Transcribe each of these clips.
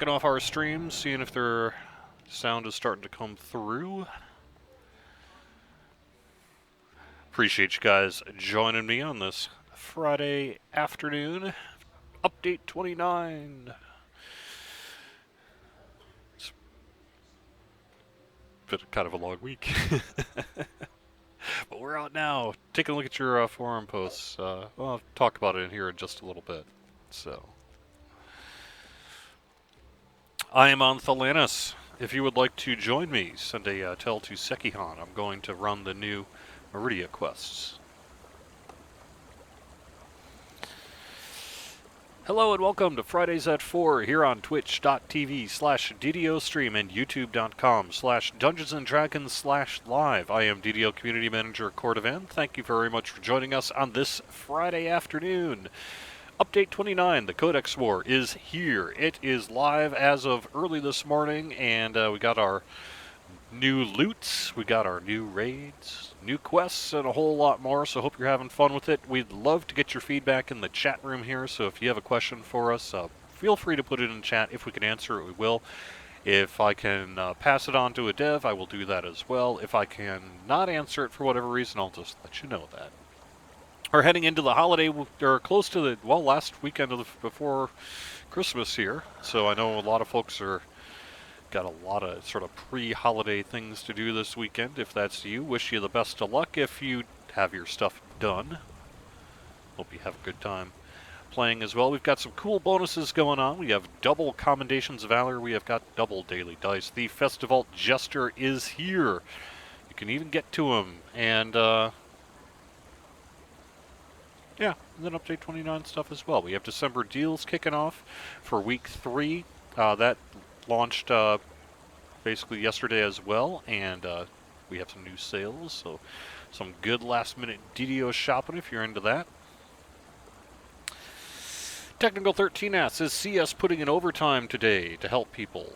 Getting off our stream, seeing if their sound is starting to come through. Appreciate you guys joining me on this Friday afternoon. Update 29. It's been kind of a long week. But we're out now. Taking a look at your forum posts. I'll talk about it in here in just a little bit. So, I am on Thelanis. If you would like to join me, send a tell to Sekihan. I'm going to run the new Meridia quests. Hello and welcome to Fridays at 4 here on twitch.tv/DDOstream and youtube.com/Dungeons and Dragons/live. I am DDO Community Manager Cordovan. Thank you very much for joining us on this Friday afternoon. Update 29, the Codex War is here. It is live as of early this morning, and we got our new loots, we got our new raids, new quests, and a whole lot more, so hope you're having fun with it. We'd love to get your feedback in the chat room here, so if you have a question for us, feel free to put it in chat. If we can answer it, we will. If I can pass it on to a dev, I will do that as well. If I can not answer it for whatever reason, I'll just let you know that. We're heading into the holiday, or close to the, last weekend before Christmas here, so I know a lot of folks are got a lot of sort of pre-holiday things to do this weekend. If that's you, wish you the best of luck if you have your stuff done. Hope you have a good time playing as well. We've got some cool bonuses going on. We have double Commendations of Valor. We have got double daily dice. The Festival Jester is here. You can even get to him. And, yeah, and then Update 29 stuff as well. We have December deals kicking off for week 3. That launched basically yesterday as well, and we have some new sales, so some good last-minute DDO shopping if you're into that. Technical 13 asks, is CS putting in overtime today to help people?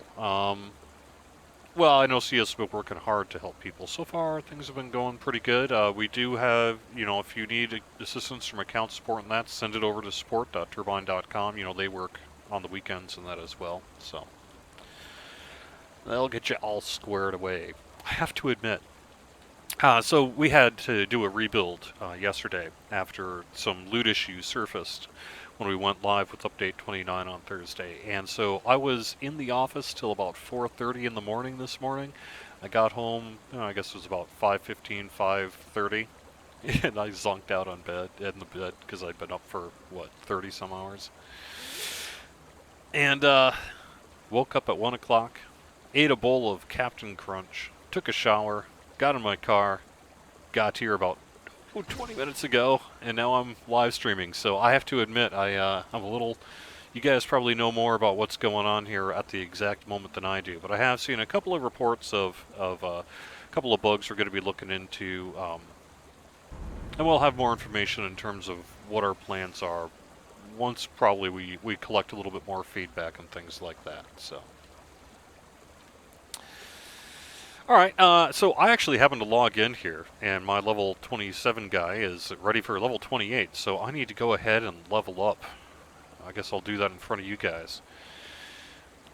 Well, I know CS has been working hard to help people. So far, things have been going pretty good. We do have, if you need assistance from account support and that, send it over to support.turbine.com. They work on the weekends and that as well, so they'll get you all squared away. I have to admit. So we had to do a rebuild yesterday after some loot issues surfaced when we went live with Update 29 on Thursday. And so I was in the office till about 4:30 in the morning this morning. I got home, I guess it was about 5:15, 5:30, and I zonked out in the bed, because I'd been up for, 30 some hours. And woke up at 1 o'clock. Ate a bowl of Captain Crunch, took a shower, got in my car, got here about 20 minutes ago, and now I'm live streaming. So I have to admit, I'm a little. You guys probably know more about what's going on here at the exact moment than I do, but I have seen a couple of reports of a couple of bugs we're going to be looking into, and we'll have more information in terms of what our plans are once probably we collect a little bit more feedback and things like that. So. Alright, so I actually happened to log in here, and my level 27 guy is ready for level 28, so I need to go ahead and level up. I guess I'll do that in front of you guys.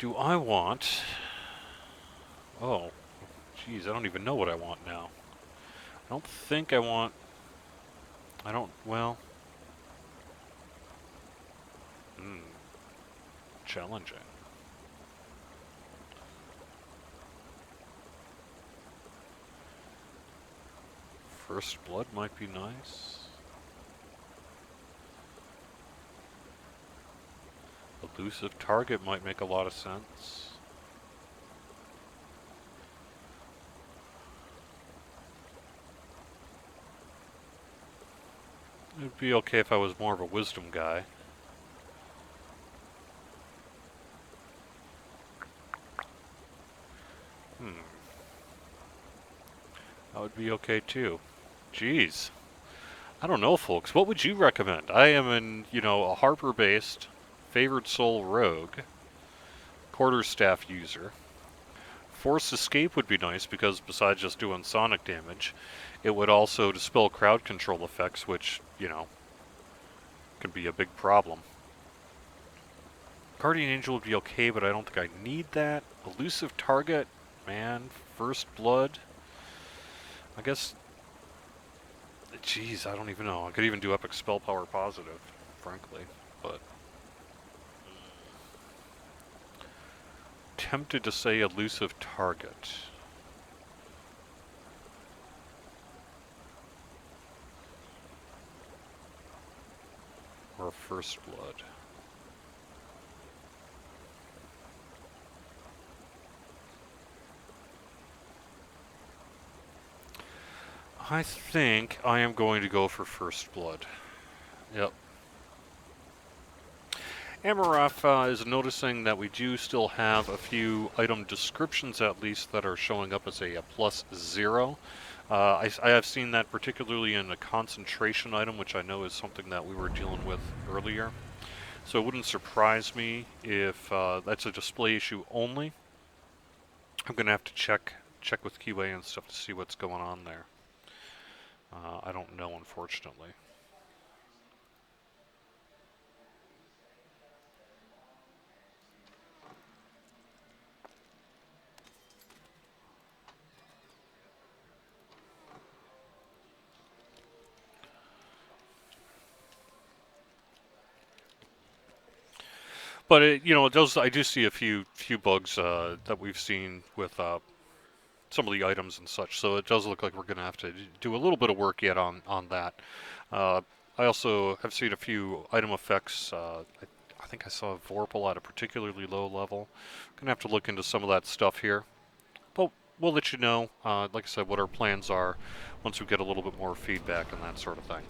Do I want... Oh, geez, I don't even know what I want now. I don't think I want... well... challenging. First Blood might be nice. Elusive Target might make a lot of sense. It'd be okay if I was more of a Wisdom guy. That would be okay too. Jeez. I don't know, folks. What would you recommend? I am a Harper-based, Favored Soul rogue, quarterstaff user. Force Escape would be nice because besides just doing sonic damage, it would also dispel crowd control effects, which, can be a big problem. Guardian Angel would be okay, but I don't think I need that. Elusive Target, man. First Blood. I guess... Jeez, I don't even know. I could even do Epic Spell Power Positive, frankly. But... tempted to say Elusive Target. Or First Blood. I think I am going to go for First Blood. Yep. Amaraf is noticing that we do still have a few item descriptions, at least, that are showing up as a +0. I have seen that particularly in a concentration item, which I know is something that we were dealing with earlier. So it wouldn't surprise me if that's a display issue only. I'm going to have to check with QA and stuff to see what's going on there. I don't know, unfortunately. But it does. I do see a few bugs that we've seen with some of the items and such. So it does look like we're going to have to do a little bit of work yet on that. I also have seen a few item effects. I think I saw Vorpal at a particularly low level. Going to have to look into some of that stuff here. But we'll let you know, like I said, what our plans are once we get a little bit more feedback and that sort of thing.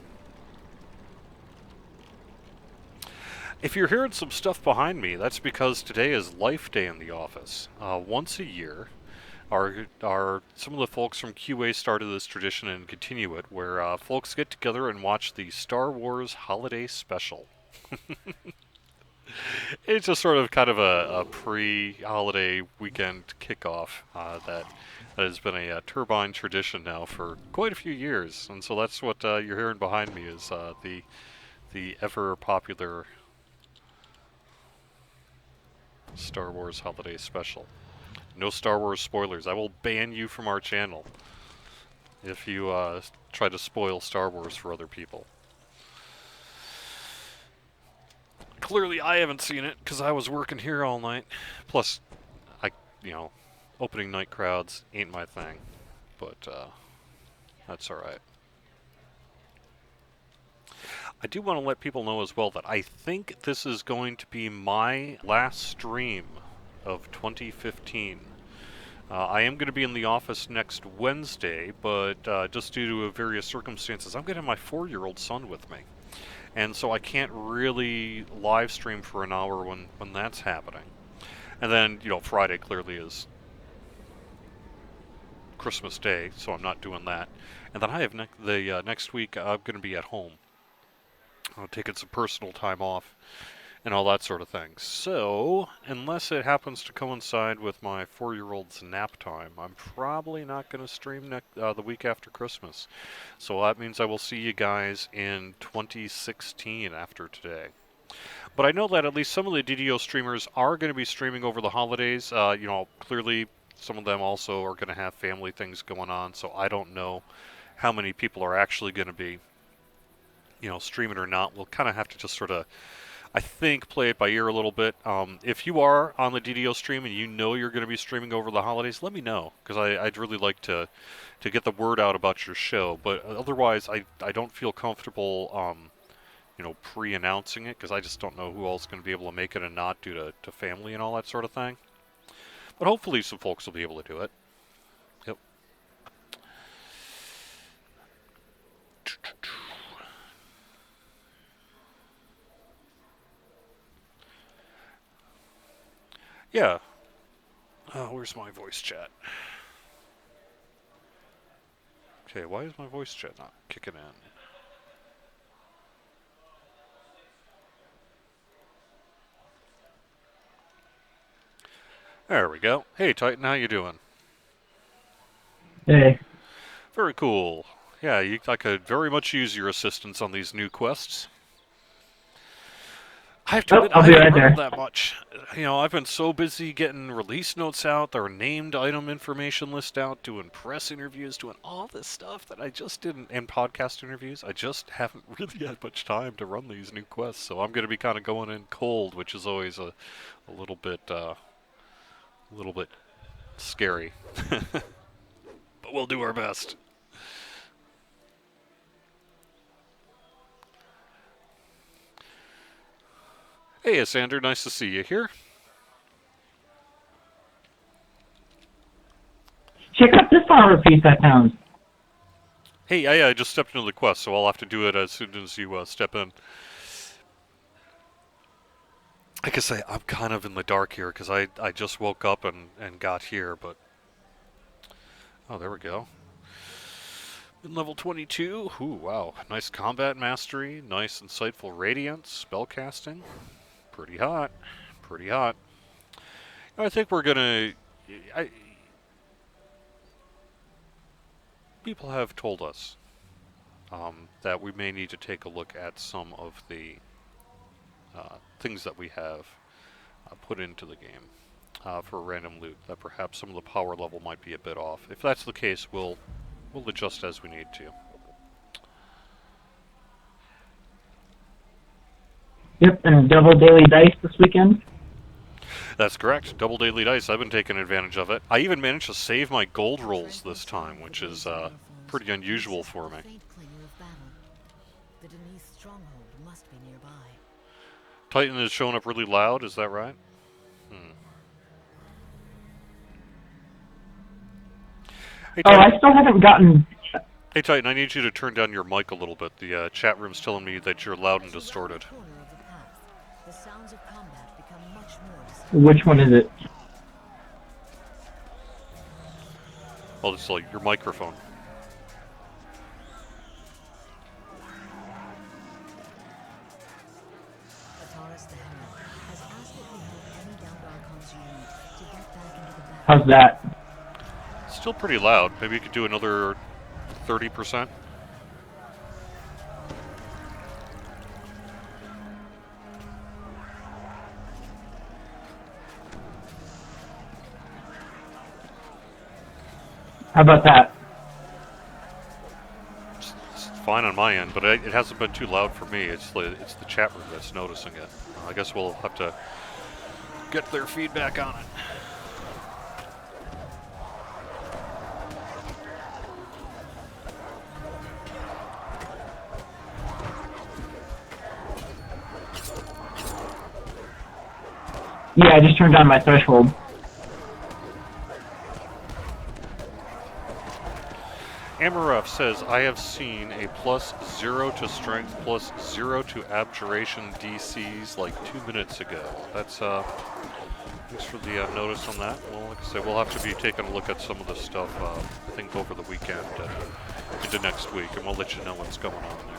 If you're hearing some stuff behind me, that's because today is Life Day in the office. Once a year, some of the folks from QA started this tradition and continue it, where folks get together and watch the Star Wars Holiday Special. It's just sort of kind of a pre-holiday weekend kickoff that has been a Turbine tradition now for quite a few years, and so that's what you're hearing behind me is the ever popular Star Wars Holiday Special. No Star Wars spoilers. I will ban you from our channel if you try to spoil Star Wars for other people. Clearly, I haven't seen it because I was working here all night. Plus, opening night crowds ain't my thing. But that's alright. I do want to let people know as well that I think this is going to be my last stream of 2015. I am going to be in the office next Wednesday, but just due to various circumstances, I'm going to have my 4-year-old son with me. And so I can't really live stream for an hour when that's happening. And then, Friday clearly is Christmas Day, so I'm not doing that. And then I have next week, I'm going to be at home. I'm taking some personal time off and all that sort of thing. So, unless it happens to coincide with my 4-year-old's nap time, I'm probably not going to stream the week after Christmas. So that means I will see you guys in 2016 after today. But I know that at least some of the DDO streamers are going to be streaming over the holidays. Clearly some of them also are going to have family things going on, so I don't know how many people are actually going to be, streaming or not. We'll kind of have to just sort of, I think, play it by ear a little bit. If you are on the DDO stream and you know you're going to be streaming over the holidays, let me know, because I'd really like to get the word out about your show. But otherwise, I don't feel comfortable, pre-announcing it, because I just don't know who else is going to be able to make it and not due to family and all that sort of thing. But hopefully some folks will be able to do it. Yep. Yeah. Where's my voice chat? Okay, why is my voice chat not kicking in? There we go. Hey, Titan, how you doing? Hey. Very cool. Yeah, I could very much use your assistance on these new quests. I have to admit, I'll I be haven't right heard there. that much. You know, I've been so busy getting release notes out, their named item information list out, doing press interviews, doing all this stuff that I just didn't, and podcast interviews. I just haven't really had much time to run these new quests, so I'm going to be kind of going in cold, which is always a little bit scary. But we'll do our best. Hey, Asander, nice to see you here. Check out this flower piece I found. Hey, I just stepped into the quest, so I'll have to do it as soon as you step in. Like I say, I'm kind of in the dark here because I just woke up and got here, but... Oh, there we go. In level 22. Ooh, wow. Nice combat mastery, nice insightful radiance, spellcasting. Pretty hot. Pretty hot. I think we're gonna... People have told us that we may need to take a look at some of the things that we have put into the game for random loot, that perhaps some of the power level might be a bit off. If that's the case, we'll adjust as we need to. Yep, and double daily dice this weekend. That's correct. Double daily dice. I've been taking advantage of it. I even managed to save my gold rolls this time, which is pretty unusual for me. The Denise stronghold must be nearby. Titan is showing up really loud, is that right? Hey, Oh, Titan. I still haven't gotten... Hey, Titan, I need you to turn down your mic a little bit. The chat room's telling me that you're loud and distorted. The sounds of combat become much more Which one is it? Well, it's like your microphone. Ataris the Herald has asked that we help any downed Archons you meet to get back into the battle. How's that? Still pretty loud. Maybe you could do another 30%. How about that? It's fine on my end, but it hasn't been too loud for me. It's the chat room that's noticing it. I guess we'll have to get their feedback on it. Yeah, I just turned on my threshold. Amaref says, I have seen a +0 to strength, +0 to abjuration DCs like 2 minutes ago. That's, thanks for the notice on that. Well, like I say, we'll have to be taking a look at some of the stuff, I think over the weekend into next week, and we'll let you know what's going on there.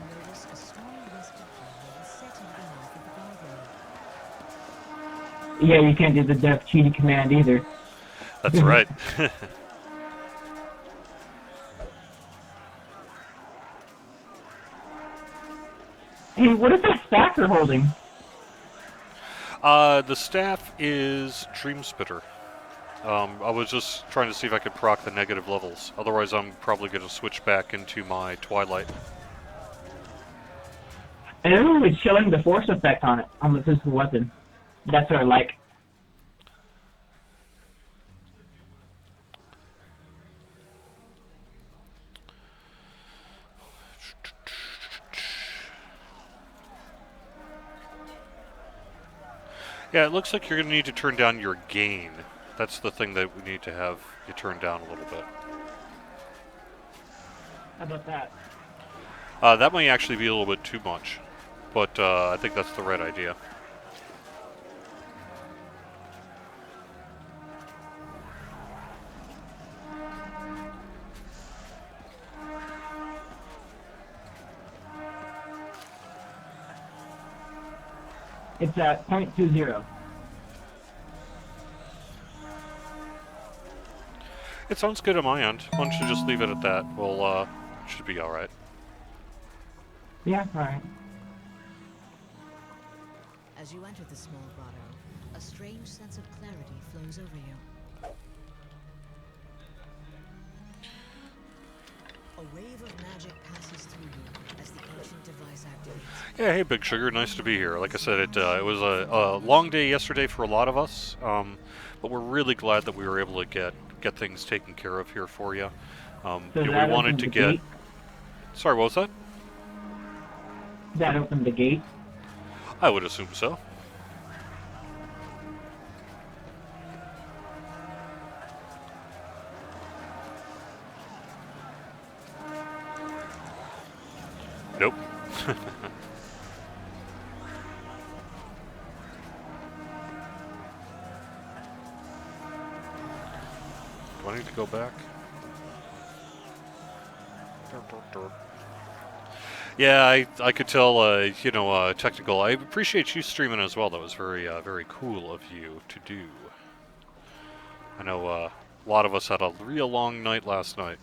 Notice a small rusted panel set in the mouth of the guardrail. Yeah, you can't do the def cheating command either. That's right. Hey, what is that staff you're holding? The staff is Dreamspitter. I was just trying to see if I could proc the negative levels. Otherwise, I'm probably going to switch back into my Twilight. And everyone's showing the force effect on it, on the physical weapon. That's what I like. Yeah, it looks like you're going to need to turn down your gain. That's the thing that we need to have you turn down a little bit. How about that? That might actually be a little bit too much, but I think that's the right idea. It's at 0.20. It sounds good on my end. Why don't you just leave it at that? We'll, should be alright. Yeah, alright. As you enter the small grotto, a strange sense of clarity flows over you. A wave of magic passes through you as the ancient device activates. Yeah, hey Big Sugar, nice to be here. Like I said, it was a long day yesterday for a lot of us, but we're really glad that we were able to get things taken care of here for you. So You know, that we wanted opened to the get... gate? Sorry, what was that? That opened the gate? I would assume so. Nope. Do I need to go back? Yeah, I could tell, you know, technical. I appreciate you streaming as well. That was very, very cool of you to do. I know a lot of us had a real long night last night,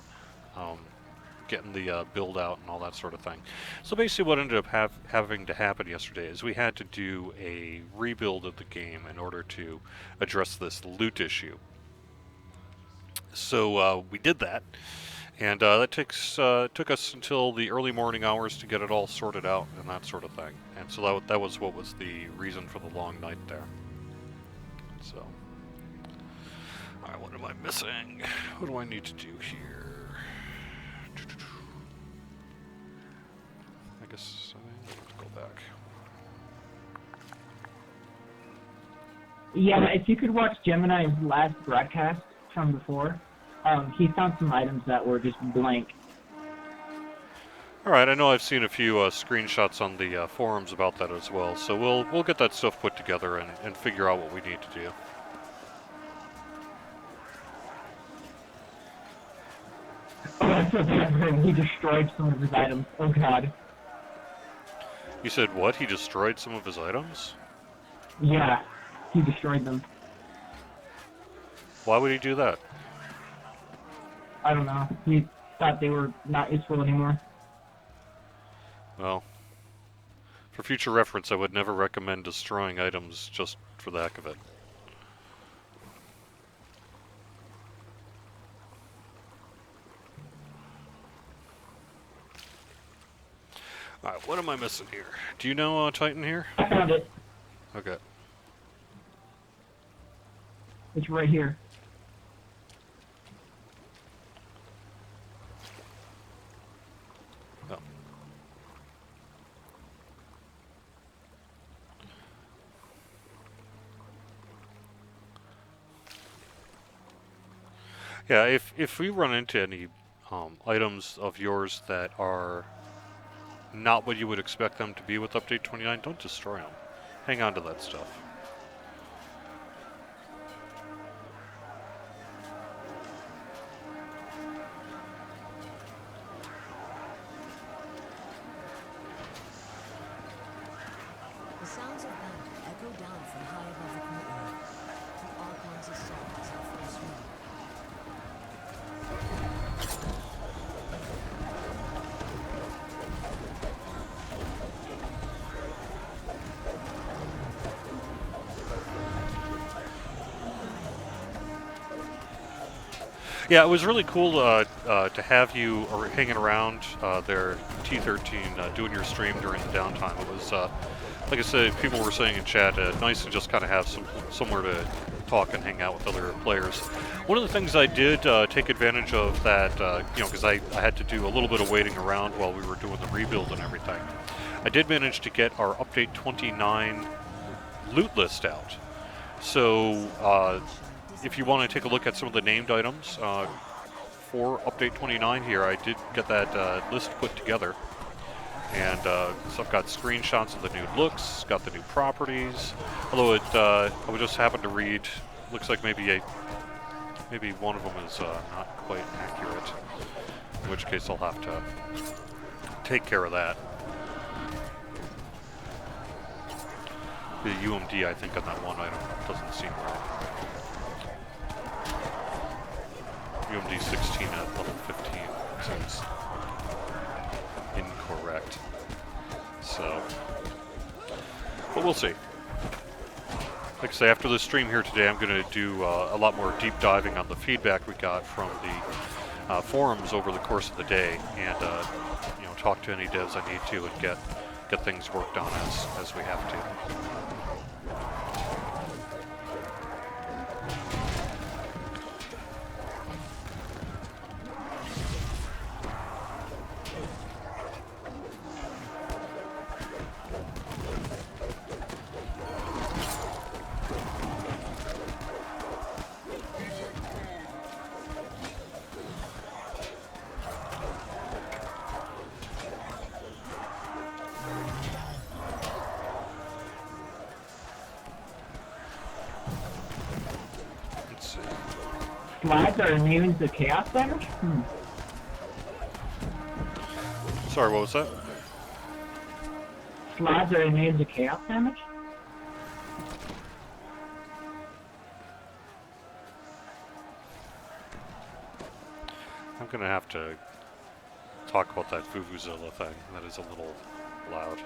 getting the build out and all that sort of thing. So basically what ended up having to happen yesterday is we had to do a rebuild of the game in order to address this loot issue. So we did that. And that took us until the early morning hours to get it all sorted out and that sort of thing. And so that was what was the reason for the long night there. So, alright, what am I missing? What do I need to do here? I guess I have to go back. Yeah, if you could watch Gemini's last broadcast from before, he found some items that were just blank. Alright, I know I've seen a few screenshots on the forums about that as well, so we'll get that stuff put together and figure out what we need to do. Oh, I feel bad for him. He destroyed some of his items. Oh god. You said what? He destroyed some of his items? Yeah, he destroyed them. Why would he do that? I don't know. He thought they were not useful anymore. Well, for future reference, I would never recommend destroying items just for the heck of it. Alright, what am I missing here? Do you know Titan here? I found it. Okay. It's right here. Oh. Yeah, if we run into any items of yours that are not what you would expect them to be with Update 29, don't destroy them. Hang on to that stuff. The sounds of battle echo down from high above the courtyard. The Archon's assault is in full swing. Yeah, it was really cool to have you hanging around there, T13, doing your stream during the downtime. It was, like I said, people were saying in chat, nice to just kind of have somewhere to talk and hang out with other players. One of the things I did take advantage of that, you know, because I had to do a little bit of waiting around while we were doing the rebuild and everything. I did manage to get our Update 29 loot list out. So, if you want to take a look at some of the named items for Update 29 here, I did get that list put together. And so I've got screenshots of the new looks, got the new properties. Although I would just happen to read, looks like maybe one of them is not quite accurate. In which case I'll have to take care of that. The UMD, I think, on that one item doesn't seem right. UMD 16 at level 15 seems incorrect. So, but we'll see. Like I say, after the stream here today, I'm going to do a lot more deep diving on the feedback we got from the forums over the course of the day, and you know, talk to any devs I need to and get things worked on as we have to. Slides are immune to chaos damage? Sorry, what was that? Slides are immune to chaos damage? I'm going to have to talk about that Vuvuzela thing. That is a little loud.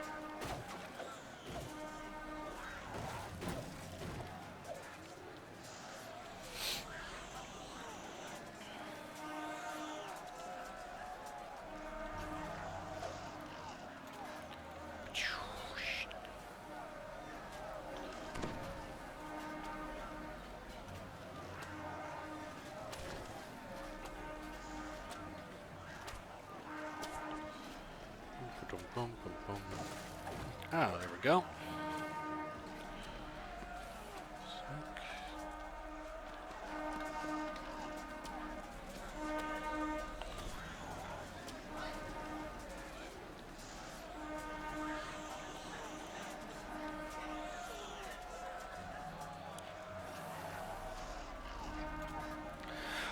Ah, there we go.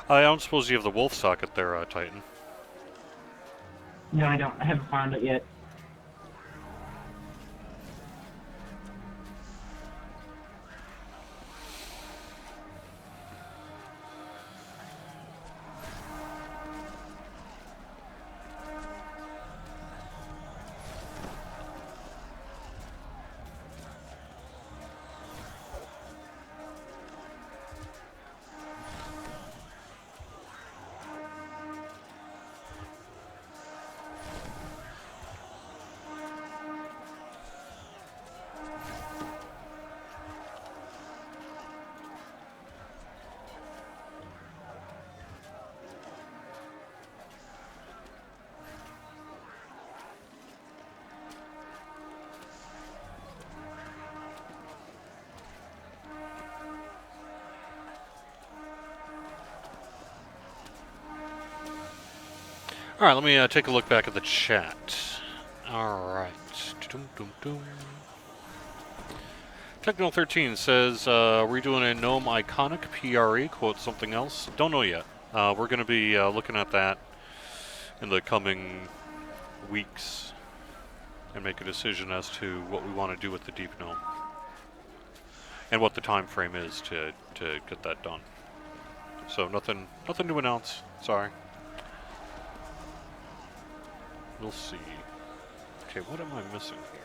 I don't suppose you have the wolf socket there, Titan. No, I don't. I haven't found it yet. Alright, let me take a look back at the chat. Alright. Techno13 says, we're doing a GNOME Iconic PRE, quote something else. Don't know yet. We're going to be looking at that in the coming weeks and make a decision as to what we want to do with the Deep GNOME. And what the time frame is to get that done. So nothing to announce. Sorry. We'll see. Okay, what am I missing here?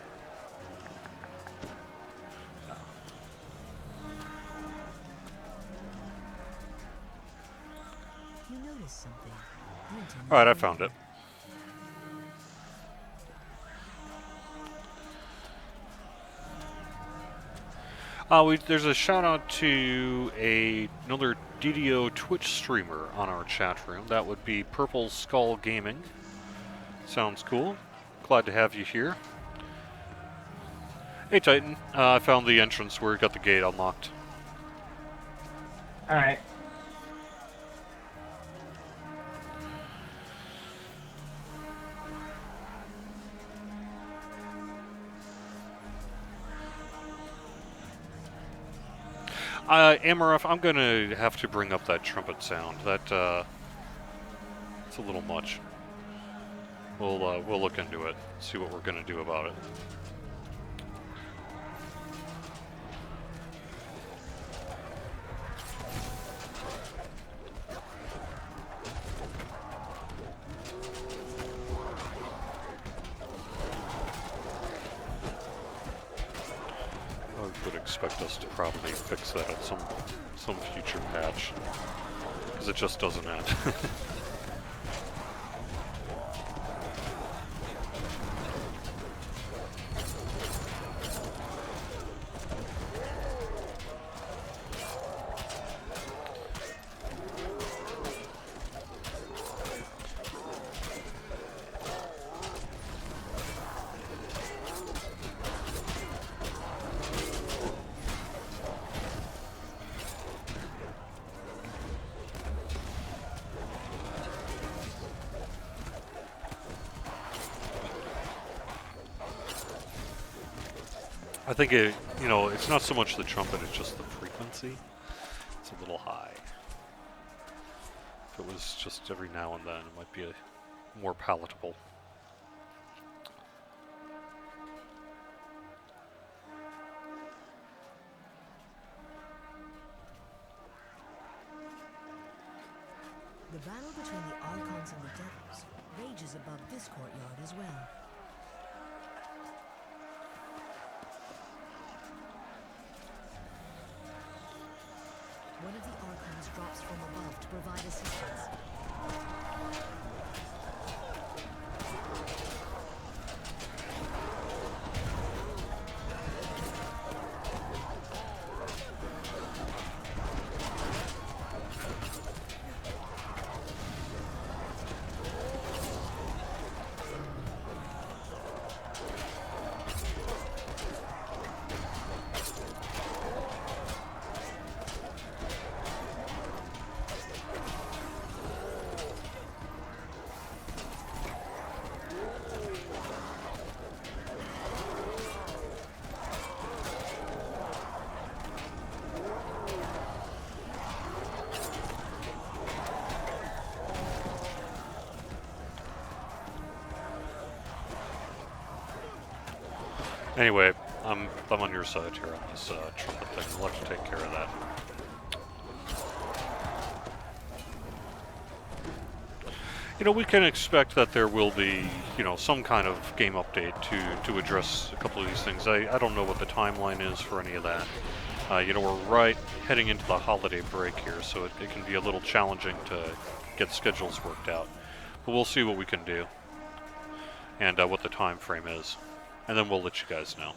You notice something. Alright, I found it. There's a shout out to another DDO Twitch streamer on our chat room. That would be Purple Skull Gaming. Sounds cool. Glad to have you here. Hey Titan, I found the entrance where we got the gate unlocked. Alright. Amaroth, I'm gonna have to bring up that trumpet sound. That, it's a little much. We'll look into it, see what we're gonna do about it. would expect us to probably fix that at some future patch, because it just doesn't end. I think it's not so much the trumpet, it's just the frequency. It's a little high. If it was just every now and then, it might be more palatable. The battle between the Archons and the Devils rages above this courtyard as well. One of the Archons drops from above to provide assistance. Anyway, I'm on your side here on this trumpet thing. I'll let you take care of that. We can expect that there will be, some kind of game update to address a couple of these things. I don't know what the timeline is for any of that. We're heading into the holiday break here, so it can be a little challenging to get schedules worked out. But we'll see what we can do and what the time frame is. And then we'll let you guys know.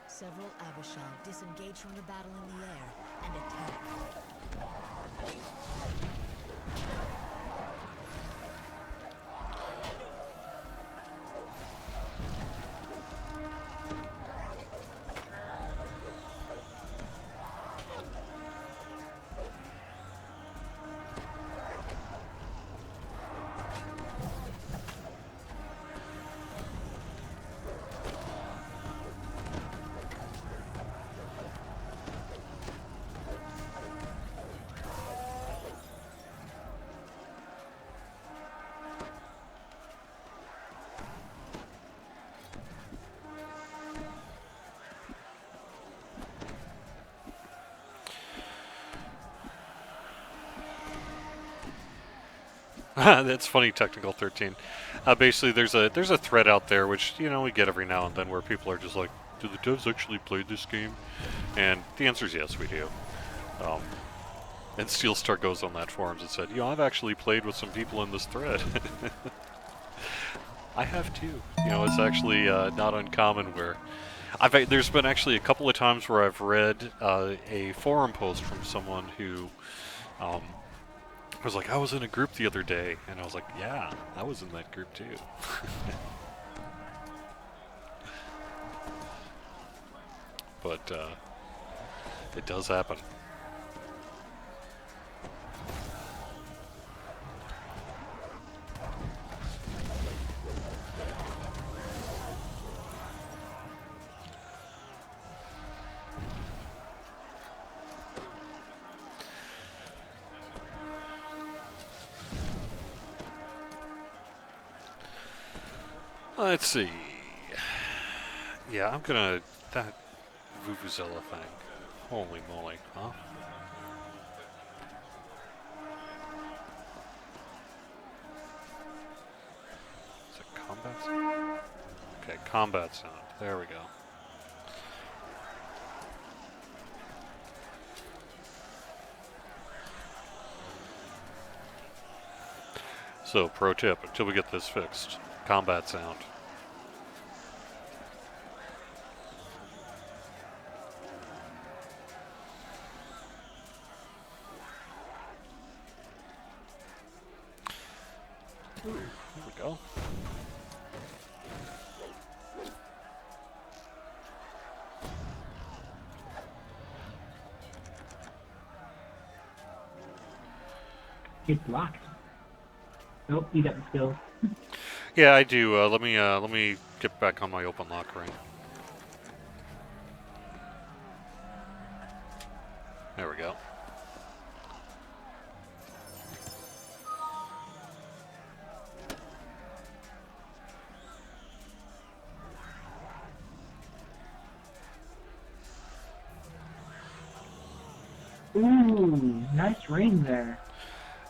Several Abishal disengage from the battle in the air and attack. That's funny, Technical 13. Basically, there's a thread out there, which, we get every now and then, where people are just like, do the devs actually play this game? And the answer is yes, we do. And Steelstar goes on that forums and said, I've actually played with some people in this thread. I have too. It's actually not uncommon where There's been actually a couple of times where I've read a forum post from someone who um, was like, I was in a group the other day, and I was like, yeah, I was in that group too. But it does happen. Let's see. Yeah, I'm gonna... That Vuvuzela thing. Holy moly, huh? Is it combat sound? Okay, combat sound. There we go. So, pro tip, until we get this fixed, combat sound. Ooh, there we go. It's locked. Nope, you got the skill. Yeah, I do. Let me get back on my open lock ring. There we go. Ooh, nice ring there.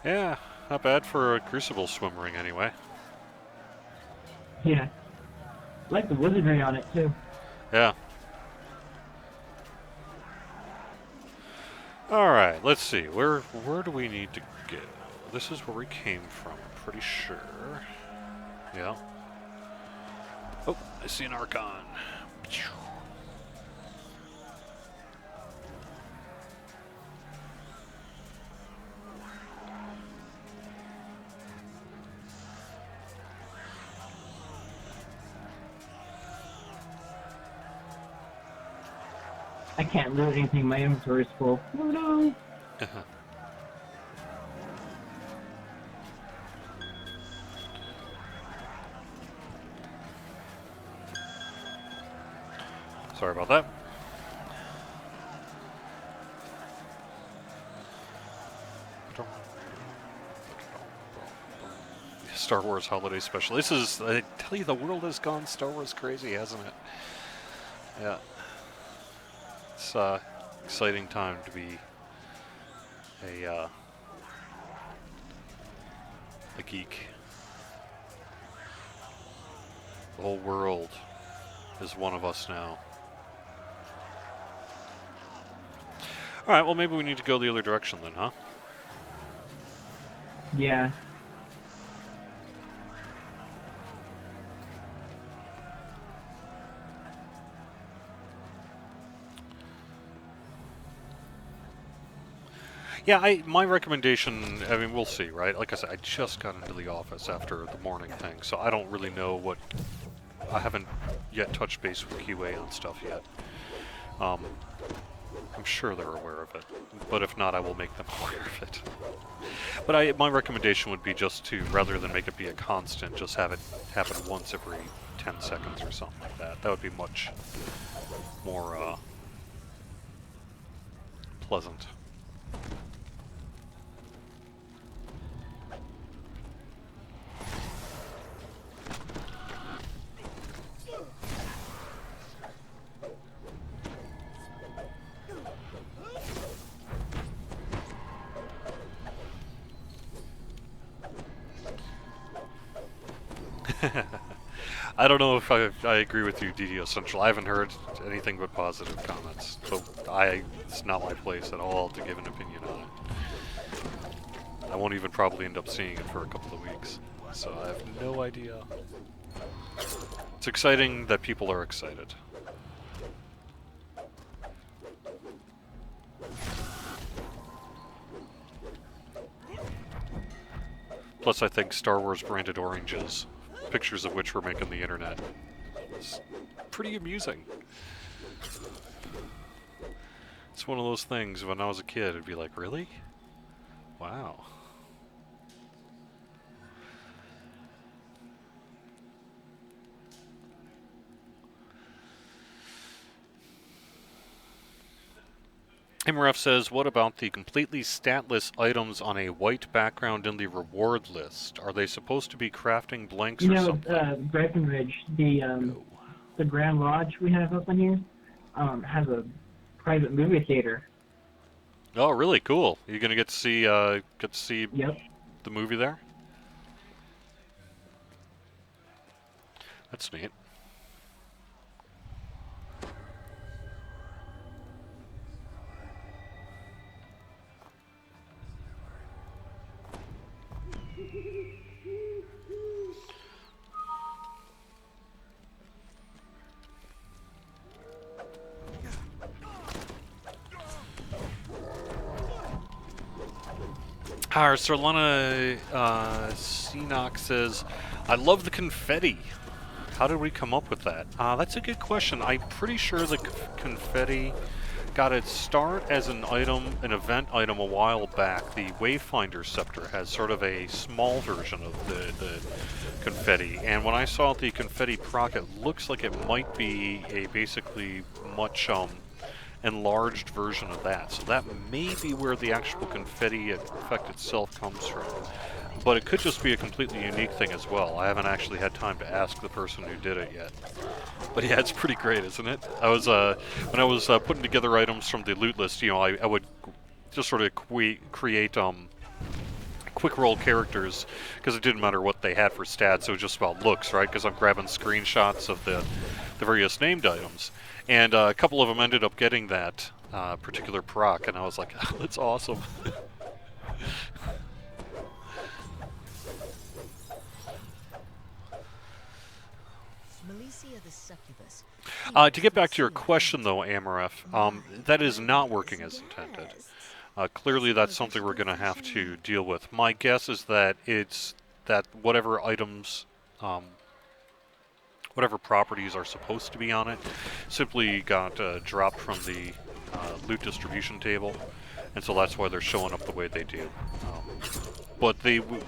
Yeah, not bad for a Crucible swim ring anyway. Yeah. Like the wizardry on it too. Yeah. Alright, let's see. Where do we need to go? This is where we came from, I'm pretty sure. Yeah. Oh, I see an Archon. I can't loot anything, my inventory's full. Oh no! Sorry about that. Star Wars Holiday Special. This is, I tell you, the world has gone Star Wars crazy, hasn't it? Yeah. It's exciting time to be a geek. The whole world is one of us now. Alright, well maybe we need to go the other direction then, huh? Yeah. Yeah, my recommendation, I mean, we'll see, right? Like I said, I just got into the office after the morning thing, so I don't really know what... I haven't yet touched base with QA on stuff yet. I'm sure they're aware of it, but if not, I will make them aware of it. But my recommendation would be just to, rather than make it be a constant, just have it happen once every 10 seconds or something like that. That would be much more pleasant. I don't know if I agree with you, DDO Central. I haven't heard anything but positive comments, so it's not my place at all to give an opinion on it. I won't even probably end up seeing it for a couple of weeks, so I have no idea. It's exciting that people are excited. Plus, I think Star Wars branded oranges, pictures of which were making the internet. It's pretty amusing. It's one of those things when I was a kid, it'd be like, really? Wow. MRF says, what about the completely statless items on a white background in the reward list? Are they supposed to be crafting blanks You or know, something? Breckenridge, the Grand Lodge we have up in here, has a private movie theater. Oh, really cool. You gonna get to see Yep. the movie there? That's neat. Our Solana Seanox says, I love the confetti. How did we come up with that? That's a good question. I'm pretty sure the confetti got its start as an event item a while back. The Wayfinder Scepter has sort of a small version of the confetti, and when I saw the confetti proc, it looks like it might be a basically much enlarged version of that. So that may be where the actual confetti effect itself comes from. But it could just be a completely unique thing as well. I haven't actually had time to ask the person who did it yet. But yeah, it's pretty great, isn't it? I was when I was putting together items from the loot list, you know, I would just sort of create quick roll characters because it didn't matter what they had for stats. It was just about looks, right? Because I'm grabbing screenshots of the various named items, and a couple of them ended up getting that particular proc, and I was like, oh, that's awesome. Malicia the succubus. To get back to your question, though, Amaref, that is not working as intended. Clearly, that's something we're going to have to deal with. My guess is that it's that whatever items, whatever properties are supposed to be on it, simply got dropped from the loot distribution table, and so that's why they're showing up the way they do. But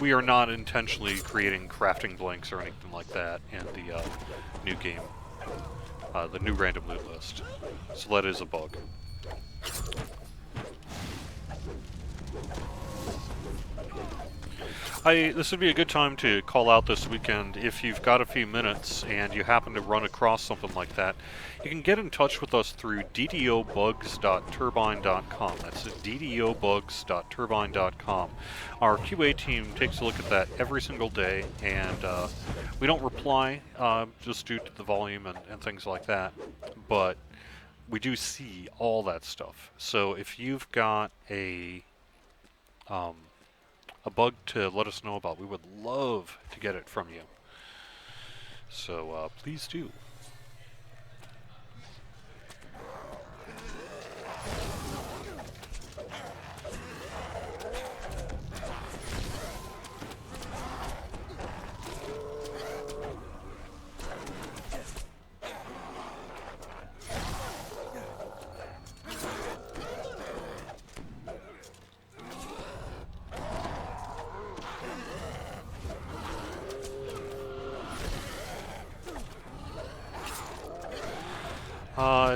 we are not intentionally creating crafting blanks or anything like that in the new game, the new random loot list. So that is a bug. This would be a good time to call out this weekend if you've got a few minutes and you happen to run across something like that. You can get in touch with us through ddobugs.turbine.com. That's ddobugs.turbine.com. Our QA team takes a look at that every single day, and we don't reply just due to the volume and things like that, but we do see all that stuff. So if you've got a bug to let us know about, we would love to get it from you. So please do.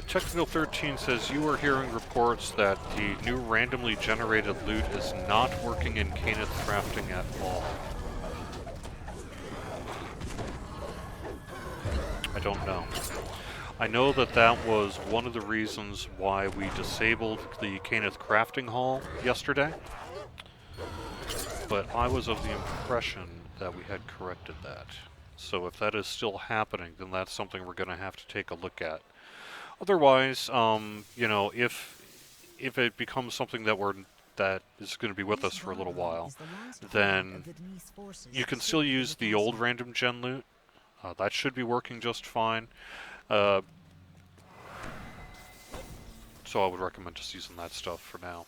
Technical 13 says you are hearing reports that the new randomly generated loot is not working in Caneth crafting at all. I don't know. I know that that was one of the reasons why we disabled the Caneth crafting hall yesterday, but I was of the impression that we had corrected that. So if that is still happening, then that's something we're going to have to take a look at. Otherwise, you know, if it becomes something that is going to be with us for a little while, then you can still use the old random gen loot. That should be working just fine. So I would recommend just using that stuff for now,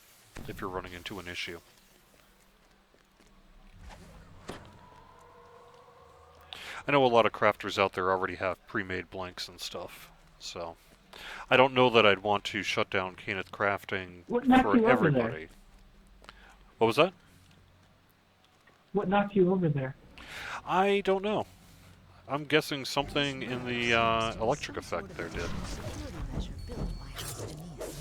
if you're running into an issue. I know a lot of crafters out there already have pre-made blanks and stuff, so I don't know that I'd want to shut down Kenneth Crafting What knocked for you over everybody. What was that? What knocked you over there? I don't know. I'm guessing something in the electric effect there did. Security measure built by House Denise.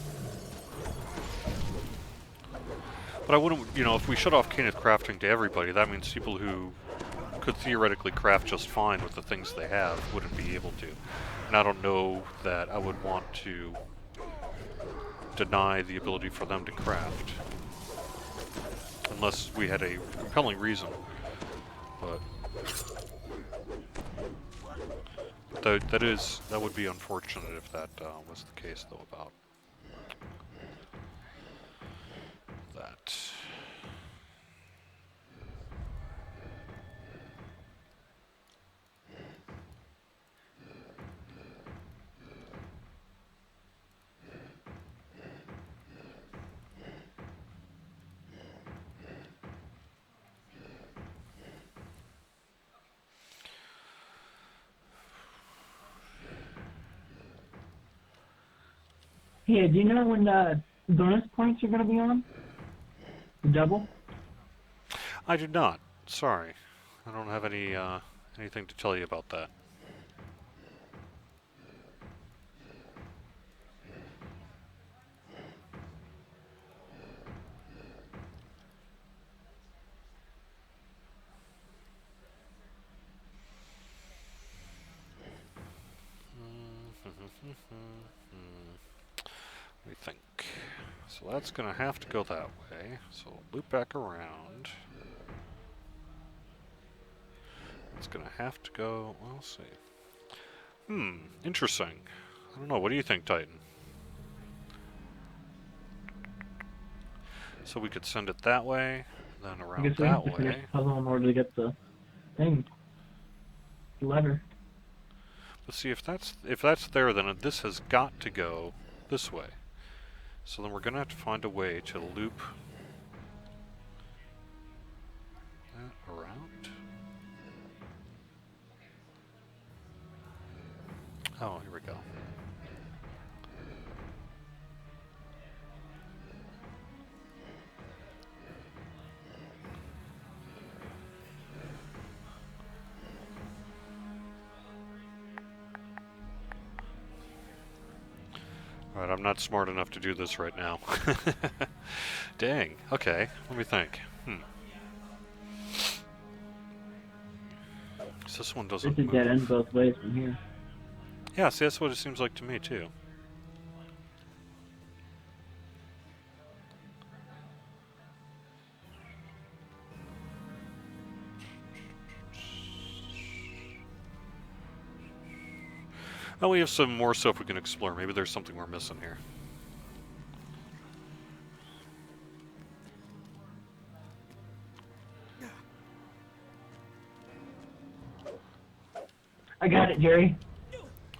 But I wouldn't, you know, if we shut off Kenneth Crafting to everybody, that means people who could theoretically craft just fine with the things they have wouldn't be able to. And I don't know that I would want to deny the ability for them to craft. Unless we had a compelling reason. But that would be unfortunate if that was the case, though, about that. Hey, do you know when bonus points are going to be on? Double? I do not. Sorry. I don't have any anything to tell you about that. Let me think. So that's going to have to go that way. So loop back around. It's going to have to go, well, let's see. Interesting. I don't know. What do you think, Titan? So we could send it that way, then I around guess we have that to finish way. the puzzle in order to get the thing. The lever. Let's see if that's there, then this has got to go this way. So then we're going to have to find a way to loop that around. Oh, here we go. Alright, I'm not smart enough to do this right now. Dang. Okay, let me think. So this one doesn't It's a move. dead end both ways from here. Yeah, see, that's what it seems like to me, too. Oh, we have some more stuff we can explore. Maybe there's something we're missing here. I got it, Jerry.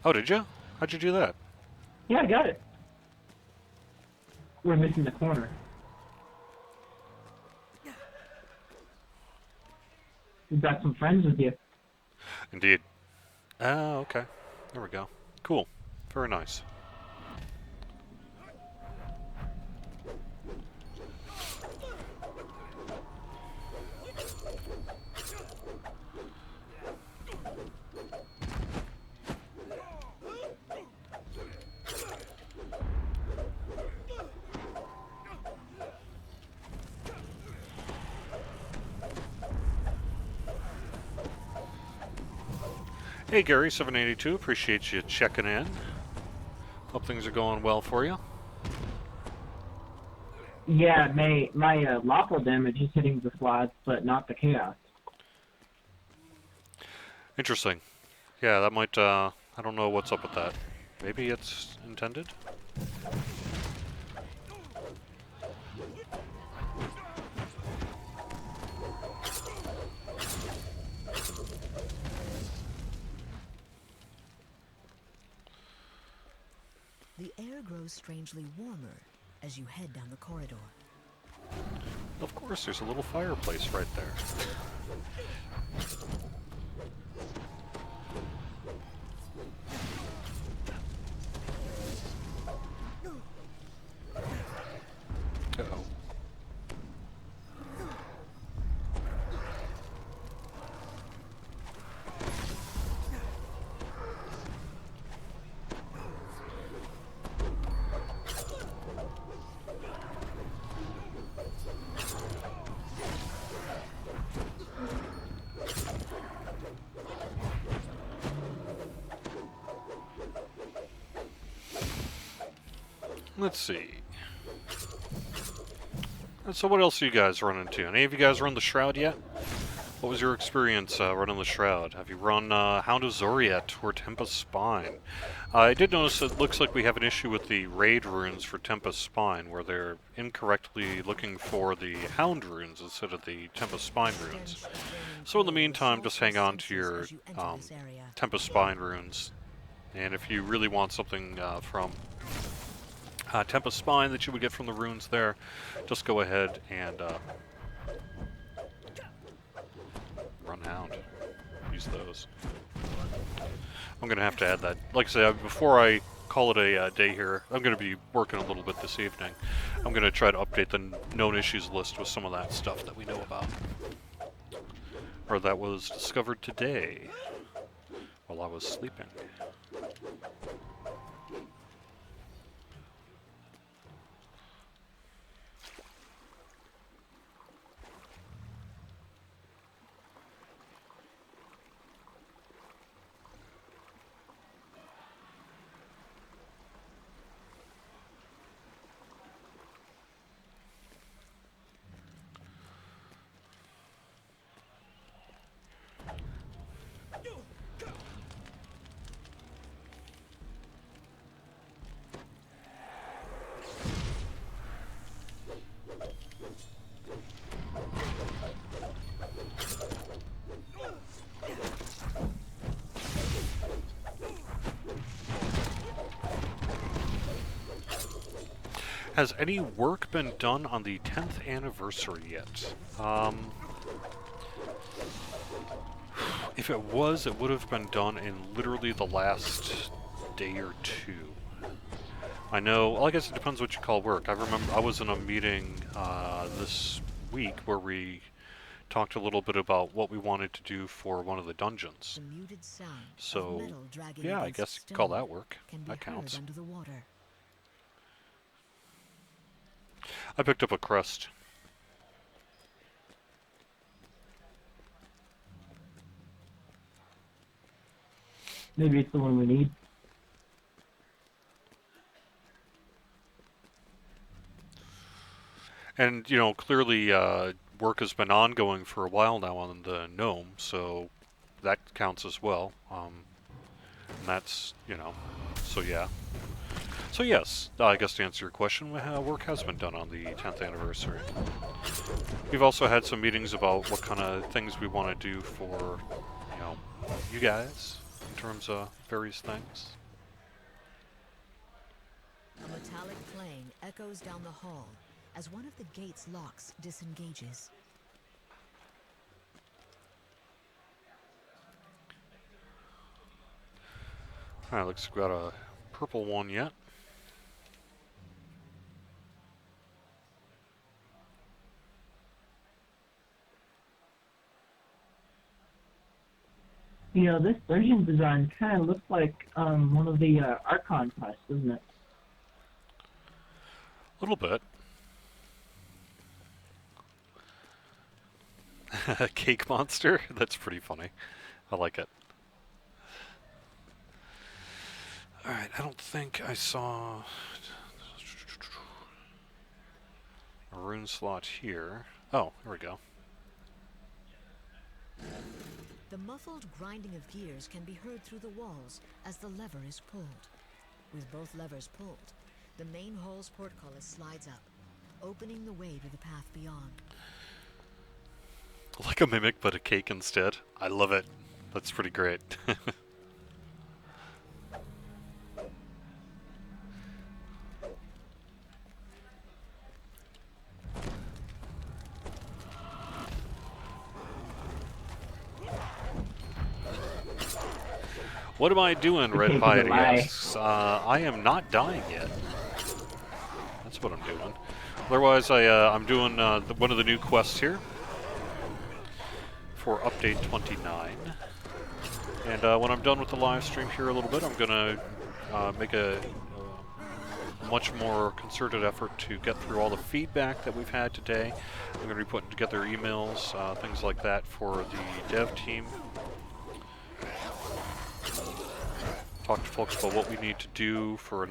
Oh, did you? How'd you do that? Yeah, I got it. We're missing the corner. You've got some friends with you. Indeed. Oh, okay. There we go. Cool. Very nice. Hey Gary, 782, appreciate you checking in. Hope things are going well for you. Yeah, my lawful damage is hitting the slots, but not the chaos. Interesting. Yeah, that might, I don't know what's up with that. Maybe it's intended? The air grows strangely warmer as you head down the corridor. Of course, there's a little fireplace right there. Uh-oh. Let's see. So what else are you guys run into? Any of you guys run the Shroud yet? What was your experience running the Shroud? Have you run Hound of Zoriet or Tempest Spine? I did notice it looks like we have an issue with the raid runes for Tempest Spine, where they're incorrectly looking for the Hound runes instead of the Tempest Spine runes. So in the meantime, just hang on to your Tempest Spine runes. And if you really want something from Tempest Spine that you would get from the runes there, just go ahead and run Hound. Use those. I'm going to have to add that. Like I said, before I call it a day here, I'm going to be working a little bit this evening. I'm going to try to update the known issues list with some of that stuff that we know about. Or that was discovered today while I was sleeping. Has any work been done on the 10th anniversary yet? If it was, it would have been done in literally the last day or two. I know, well, I guess it depends what you call work. I remember I was in a meeting this week where we talked a little bit about what we wanted to do for one of the dungeons. The muted sound So, of metal dragging yeah, I against guess you could call stone that work. can be That counts. heard under the water. I picked up a crest. Maybe it's the one we need. And, you know, clearly work has been ongoing for a while now on the gnome, so that counts as well. And that's, you know, so yeah. So yes, I guess to answer your question, work has been done on the 10th anniversary. We've also had some meetings about what kind of things we want to do for, you know, you guys, in terms of various things. A metallic clang echoes down the hall as one of the gate's locks disengages. Alright, looks like we got a purple one yet. You know, this dungeon design kind of looks like one of the Archon quests, doesn't it? A little bit. Cake monster? That's pretty funny. I like it. Alright, I don't think I saw a rune slot here. Oh, here we go. The muffled grinding of gears can be heard through the walls as the lever is pulled. With both levers pulled, the main hall's portcullis slides up, opening the way to the path beyond. Like a mimic, but a cake instead. I love it. That's pretty great. What am I doing, Red Piety asks. I am not dying yet. That's what I'm doing. Otherwise, I'm doing one of the new quests here for update 29. And when I'm done with the live stream here a little bit, I'm gonna make a much more concerted effort to get through all the feedback that we've had today. I'm going to be putting together emails, things like that for the dev team. Talk to folks about what we need to do for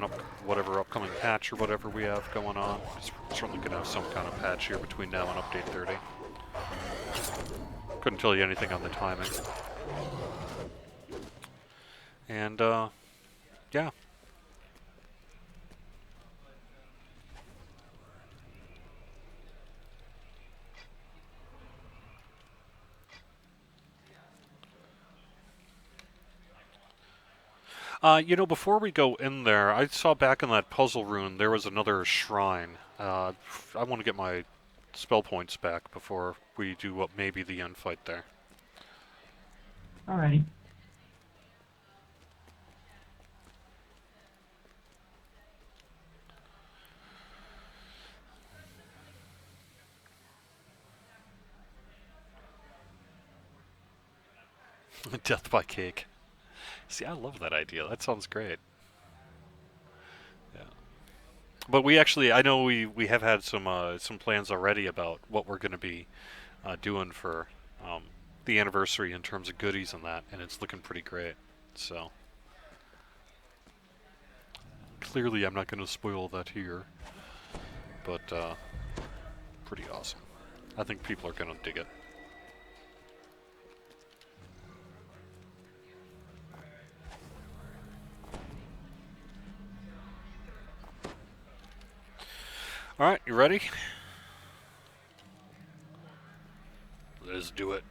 whatever upcoming patch or whatever we have going on. We're certainly going to have some kind of patch here between now and update 30. Couldn't tell you anything on the timing. And, yeah. You know, before we go in there, I saw back in that puzzle rune there was another shrine. I want to get my spell points back before we do what may be the end fight there. Alrighty. Death by cake. See, I love that idea. That sounds great. Yeah. But we actually, I know we have had some plans already about what we're going to be doing for the anniversary in terms of goodies and that, and it's looking pretty great. So clearly, I'm not going to spoil that here, but pretty awesome. I think people are going to dig it. Alright, you ready? Let's do it.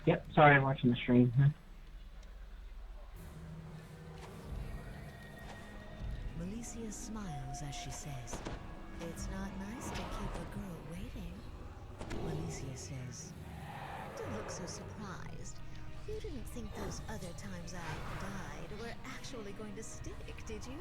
Yep, sorry, I'm watching the stream. Malicia smiles as she says, "It's not nice to keep a girl waiting." Malicia says, "Don't look so surprised. You didn't think those other times I died were actually going to stick, did you?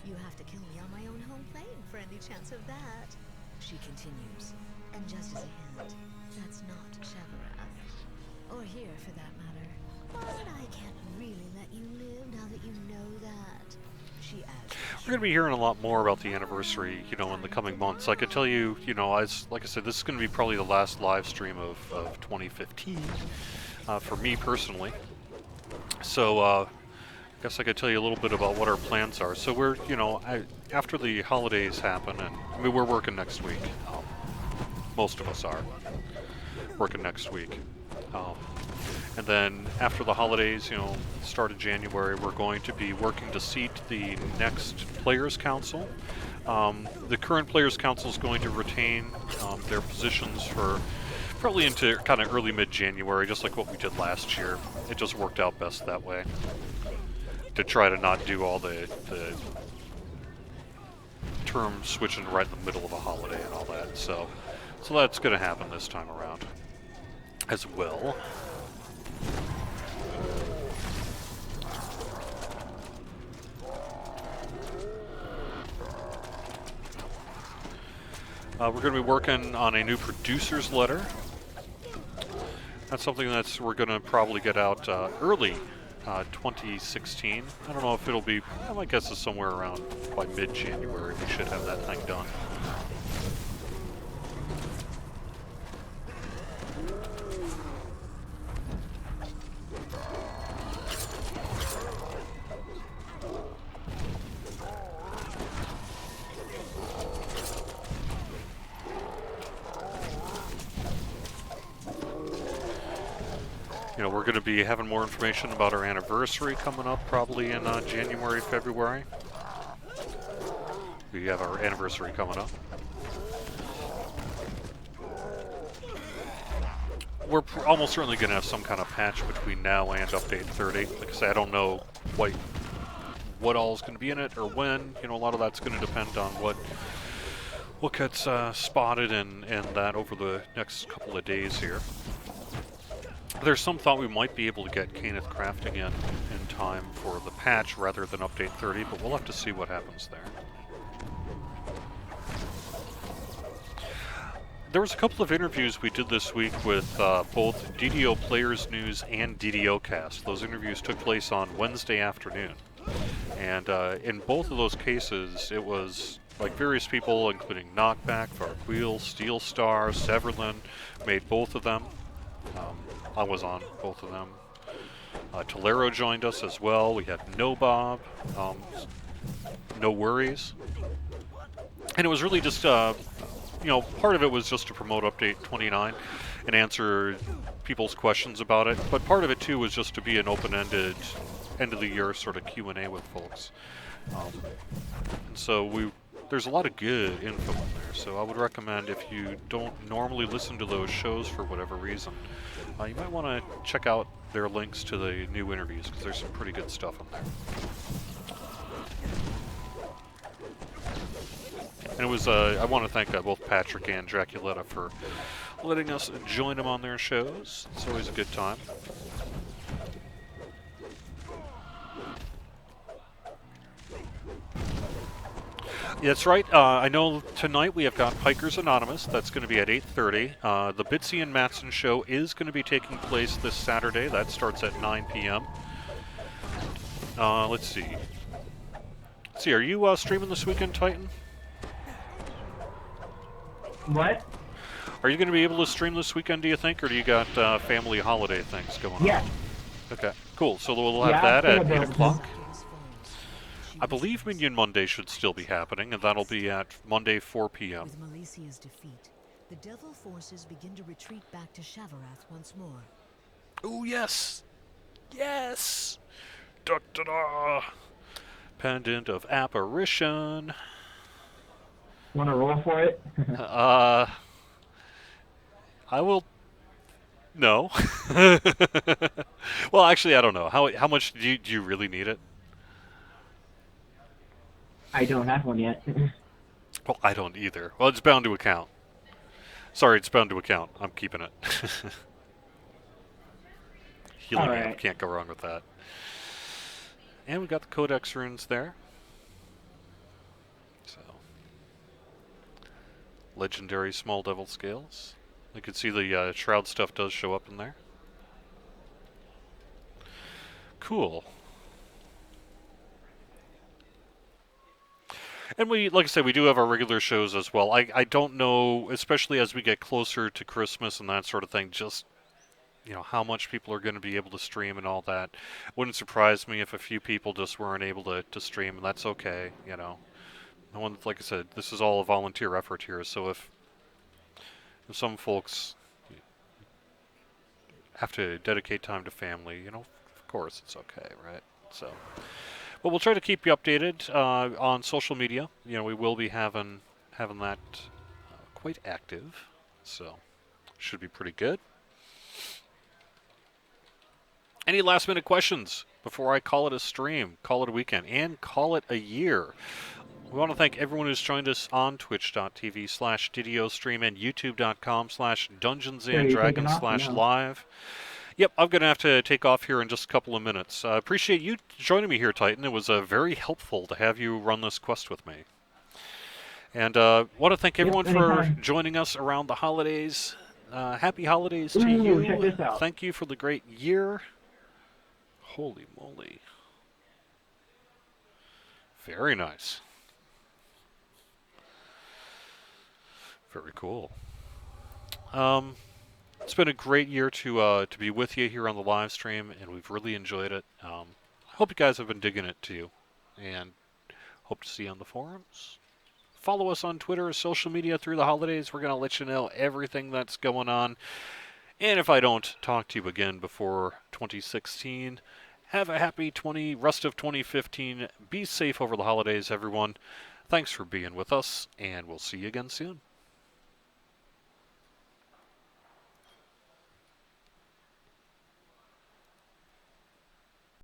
You have to kill me on my own home plane for any chance of that." She continues, "And just as a hint, that's not Shevarath. Or here, for that matter. But I can't really let you live now that you know that." She adds, We're going to be hearing a lot more about the anniversary, you know, in the coming months. I could tell you, you know, like I said, this is going to be probably the last live stream of 2015 for me personally. So, I guess I could tell you a little bit about what our plans are. So we're, you know, after the holidays happen, and I mean, we're working next week. Most of us are working next week. And then after the holidays, you know, start of January, we're going to be working to seat the next Players' Council. The current Players' Council is going to retain their positions for probably into kind of early mid-January, just like what we did last year. It just worked out best that way, to try to not do all the term switching right in the middle of a holiday and all that. So that's going to happen this time around as well. We're going to be working on a new producer's letter. That's something we're going to probably get out early 2016. I don't know if it'll be, my guess is somewhere around by mid-January we should have that thing done. You know, we're going to be having more information about our anniversary coming up probably in January, February. We have our anniversary coming up. We're almost certainly going to have some kind of patch between now and update 30. Like I say, I don't know quite what all is going to be in it or when. You know, a lot of that's going to depend on what gets spotted and that over the next couple of days here. There's some thought we might be able to get Caneth crafting in time for the patch rather than update 30, but we'll have to see what happens there. there was a couple of interviews we did this week with both DDO Players News and DDO Cast. Those interviews took place on Wednesday afternoon. And in both of those cases, it was like various people, including Knockback, Varqueel, Steel Star, Severlin, made both of them. I was on both of them. Tolero joined us as well. We had No Bob, No Worries. And it was really just, part of it was just to promote Update 29 and answer people's questions about it. But part of it, too, was just to be an open-ended, end-of-the-year sort of Q&A with folks. And so there's a lot of good info in there. So I would recommend, if you don't normally listen to those shows for whatever reason, you might want to check out their links to the new interviews, because there's some pretty good stuff on there. And it was, I want to thank both Patrick and Draculetta for letting us join them on their shows. It's always a good time. That's right. I know tonight we have got Hikers Anonymous. That's going to be at 8:30. The Bitsy and Matson show is going to be taking place this Saturday. That starts at 9 p.m. Let's see. Are you streaming this weekend, Titan? What? Are you going to be able to stream this weekend, do you think, or do you got family holiday things going on? Yeah. Okay, cool. So we'll have that at 8 o'clock. I believe Minion Monday should still be happening, and that'll be at Monday 4 p.m. With Malicia's defeat, the Devil forces begin to retreat back to Shavarath once more. Oh, yes! Yes! Da-da-da! Pendant of Apparition. Want to roll for it? I will... No. Well, actually, I don't know. How much do you really need it? I don't have one yet. Well, I don't either. Well, it's bound to account. Sorry, it's bound to account. I'm keeping it. Healing All right. Amp, can't go wrong with that. And we got the Codex runes there. So, legendary small devil scales. You can see the shroud stuff does show up in there. Cool. And like I said, we do have our regular shows as well. I don't know, especially as we get closer to Christmas and that sort of thing, just, how much people are going to be able to stream and all that. Wouldn't surprise me if a few people just weren't able to stream, and that's okay, No one, like I said, this is all a volunteer effort here, so if some folks have to dedicate time to family, of course it's okay, right? So... But we'll try to keep you updated on social media. We will be having that quite active, so should be pretty good. Any last minute questions before I call it a stream, call it a weekend, and call it a year? We want to thank everyone who's joined us on twitch.tv/DDOstream and youtube.com/DungeonsandDragons/live. Yep, I'm going to have to take off here in just a couple of minutes. Appreciate you joining me here, Titan. It was very helpful to have you run this quest with me. And want to thank everyone for joining us around the holidays. Happy holidays to you. Check this out. Thank you for the great year. Holy moly. Very nice. Very cool. It's been a great year to be with you here on the live stream, and we've really enjoyed it. I hope you guys have been digging it too, and hope to see you on the forums. Follow us on Twitter, social media through the holidays. We're going to let you know everything that's going on. And if I don't talk to you again before 2016, have a happy rest of 2015. Be safe over the holidays, everyone. Thanks for being with us, and we'll see you again soon.